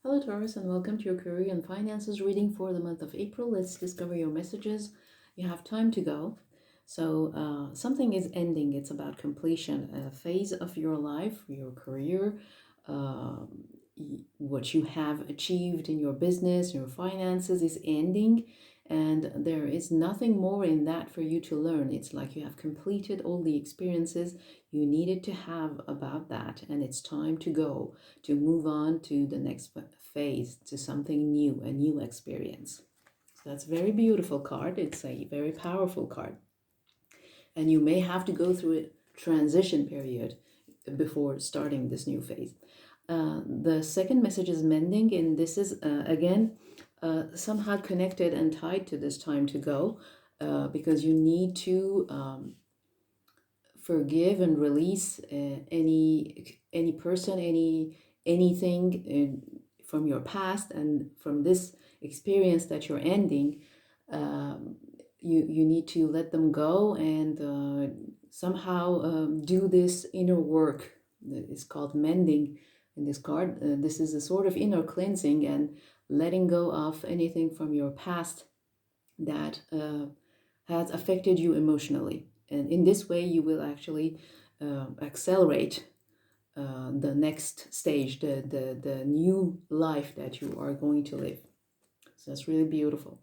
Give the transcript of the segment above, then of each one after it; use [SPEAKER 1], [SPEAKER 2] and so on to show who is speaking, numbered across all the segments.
[SPEAKER 1] Hello, Taurus, and welcome to your career and finances reading for the month of April. Let's discover your messages. You have time to go. So, something is ending, it's about completion. A phase of your life, your career, uh, what you have achieved in your business, your finances is ending, and there is nothing more in that for you to learn. It's like you have completed all the experiences you needed to have about that, and it's time to go to move on to the next phase, to something new, a new experience. So that's a very beautiful card. It's a very powerful card. And you may have to go through a transition period before starting this new phase. The second message is mending, and this is again somehow connected and tied to this time to go, because you need to forgive and release any person, anything from your past and from this experience that you're ending. You need to let them go and somehow do this inner work that is called mending in this card. This is a sort of inner cleansing and letting go of anything from your past that has affected you emotionally. And in this way, you will actually accelerate the next stage, the new life that you are going to live. So that's really beautiful.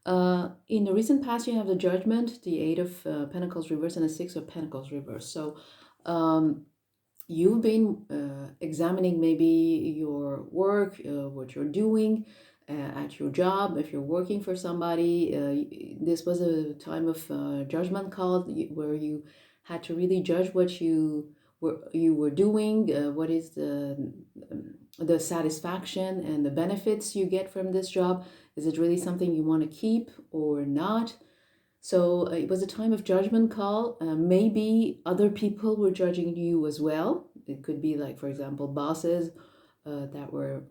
[SPEAKER 1] In the recent past, you have the Judgment, the Eight of Pentacles reverse, and the Six of Pentacles reverse. So you've been examining maybe your work, what you're doing at your job. If you're working for somebody, this was a time of judgment call where you had to really judge what you were doing, what is the satisfaction and the benefits you get from this job. Is it really something you want to keep or not? So it was a time of judgment call. Maybe other people were judging you as well. It could be like, for example, bosses that were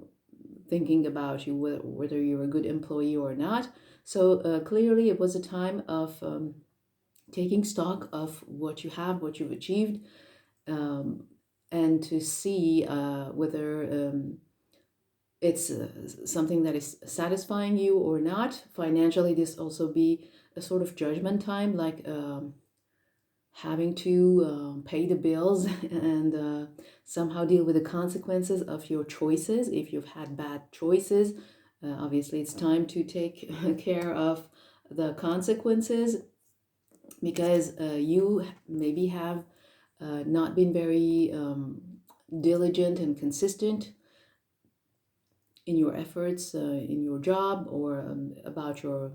[SPEAKER 1] thinking about you, whether you're a good employee or not. So clearly it was a time of taking stock of what you have, what you've achieved, and to see whether it's something that is satisfying you or not. Financially, this also be a sort of judgment time, like having to pay the bills and somehow deal with the consequences of your choices. If you've had bad choices, obviously it's time to take care of the consequences, because you maybe have not been very diligent and consistent in your efforts in your job, or about your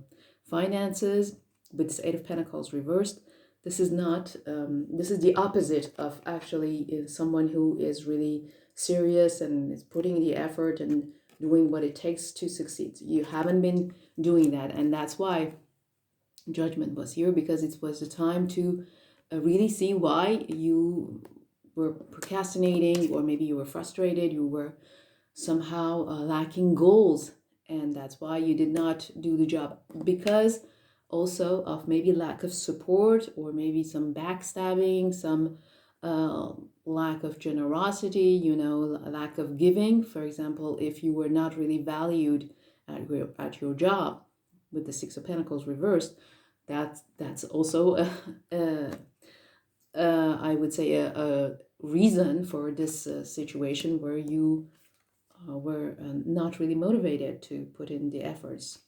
[SPEAKER 1] finances. With this Eight of Pentacles reversed, this is not this is the opposite of actually someone who is really serious and is putting the effort and doing what it takes to succeed. You haven't been doing that, and that's why Judgment was here, because it was a time to really see why you were procrastinating, or maybe you were frustrated, you were somehow lacking goals, and that's why you did not do the job, because also of maybe lack of support, or maybe some backstabbing, some lack of generosity, lack of giving. For example, if you were not really valued at your job, with the Six of Pentacles reversed, that's also I would say a reason for this situation where you were not really motivated to put in the efforts.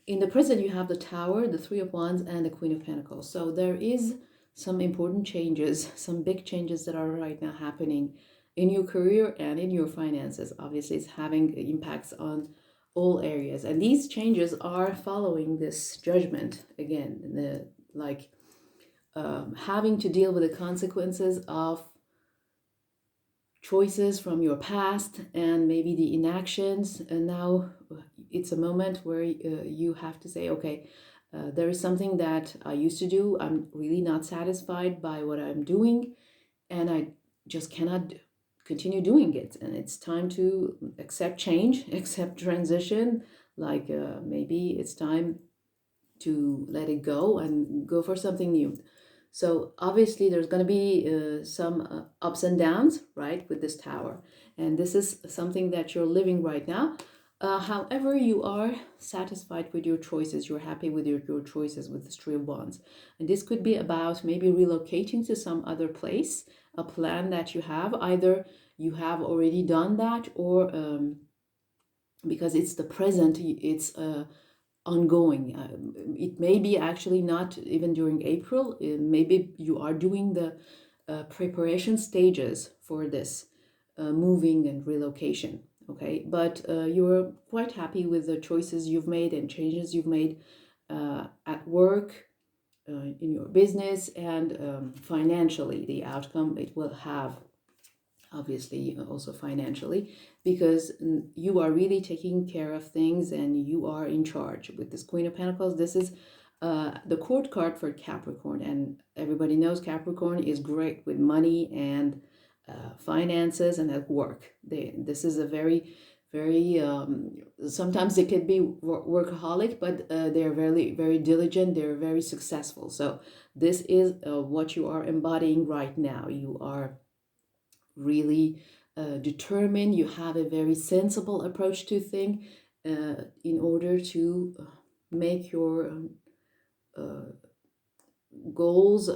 [SPEAKER 1] In the present, you have the Tower, the Three of Wands, and the Queen of Pentacles. So there is some important changes, some big changes that are right now happening in your career and in your finances. Obviously, it's having impacts on all areas. And these changes are following this judgment. Again, having to deal with the consequences of choices from your past and maybe the inactions. And now it's a moment where you have to say, okay, there is something that I used to do. I'm really not satisfied by what I'm doing, and I just cannot continue doing it. And it's time to accept change, accept transition. Like maybe it's time to let it go and go for something new. So obviously there's going to be some ups and downs, right, with this tower. And this is something that you're living right now. However, you are satisfied with your choices. You're happy with your choices with this Three of Wands. And this could be about maybe relocating to some other place, a plan that you have. Either you have already done that, or because it's the present, it's ongoing. It may be actually not even during April. Maybe you are doing the preparation stages for this moving and relocation. Okay, but you're quite happy with the choices you've made and changes you've made at work, in your business, and financially, the outcome it will have, obviously also financially, because you are really taking care of things and you are in charge. With this Queen of Pentacles, this is the court card for Capricorn, and everybody knows Capricorn is great with money and finances and at work. This is a very sometimes they could be workaholic, but they're very diligent, they're very successful. So this is what you are embodying right now. You are really determined. You have a very sensible approach to things in order to make your goals,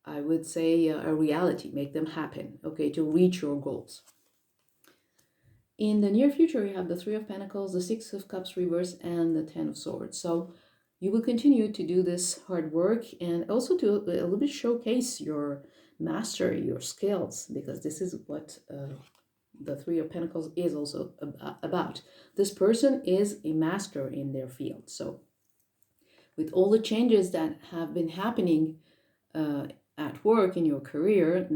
[SPEAKER 1] I would say, a reality, make them happen, okay, to reach your goals. In the near future, you have the Three of Pentacles, the Six of Cups reverse, and the Ten of Swords. So you will continue to do this hard work, and also to a little bit showcase your mastery, your skills, because this is what the Three of Pentacles is also about. This person is a master in their field. So with all the changes that have been happening at work, in your career,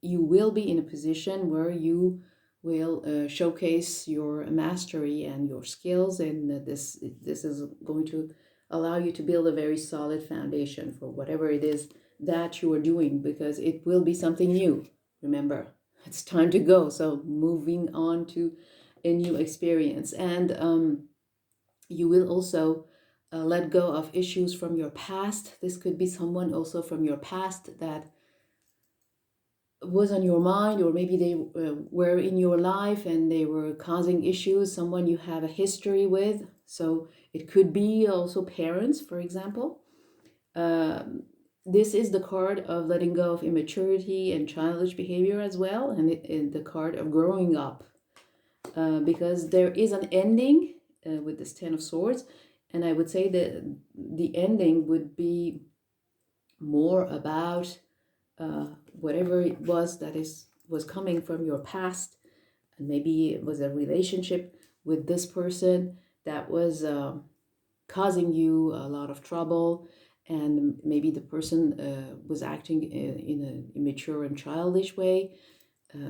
[SPEAKER 1] you will be in a position where you will showcase your mastery and your skills, and this is going to allow you to build a very solid foundation for whatever it is that you are doing, because it will be something new. Remember, it's time to go. So moving on to a new experience, and you will also let go of issues from your past. This could be someone also from your past that was on your mind, or maybe they were in your life and they were causing issues, someone you have a history with. So it could be also parents, for example. This is the card of letting go of immaturity and childish behavior as well, and the card of growing up, because there is an ending with this Ten of Swords, and I would say that the ending would be more about whatever it was that was coming from your past, and maybe it was a relationship with this person that was causing you a lot of trouble, and maybe the person was acting in an immature and childish way.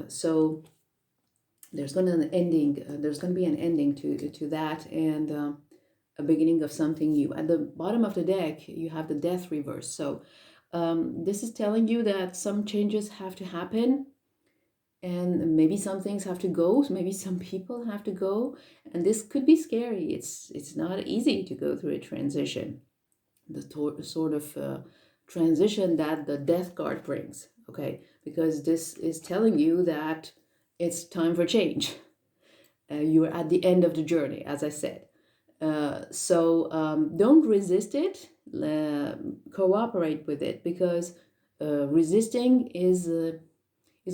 [SPEAKER 1] So there's going to be an ending to that, and a beginning of something new. At the bottom of the deck, you have the Death reverse. So this is telling you that some changes have to happen, and maybe some things have to go, maybe some people have to go, and this could be scary. It's not easy to go through a transition, the sort of transition that the Death card brings, okay? Because this is telling you that it's time for change. You're at the end of the journey, as I said. So don't resist it, cooperate with it, because resisting is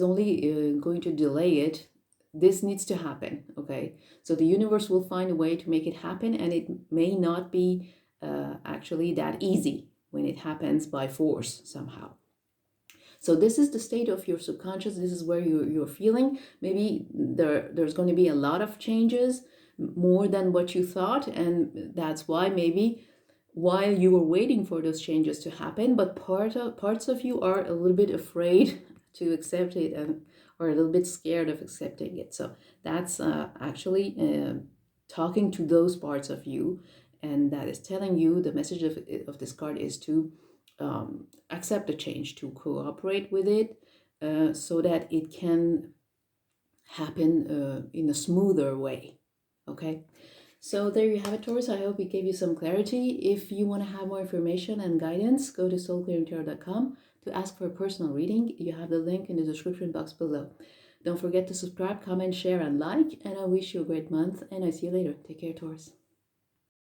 [SPEAKER 1] only going to delay it. This needs to happen, okay? So the universe will find a way to make it happen, and it may not be actually that easy when it happens by force somehow. So this is the state of your subconscious. This is where you're feeling. Maybe there's going to be a lot of changes, more than what you thought, and that's why maybe while you were waiting for those changes to happen, but parts of you are a little bit afraid to accept it, and or a little bit scared of accepting it. So that's actually talking to those parts of you, and that is telling you the message of this card is to accept the change, to cooperate with it, so that it can happen in a smoother way. Okay, so there you have it, Taurus. I hope it gave you some clarity. If you want to have more information and guidance, go to soulclearingtarot.com. to ask for a personal reading, you have the link in the description box below. Don't forget to subscribe, comment, share, and like, and I wish you a great month, and I see you later. Take care, Taurus.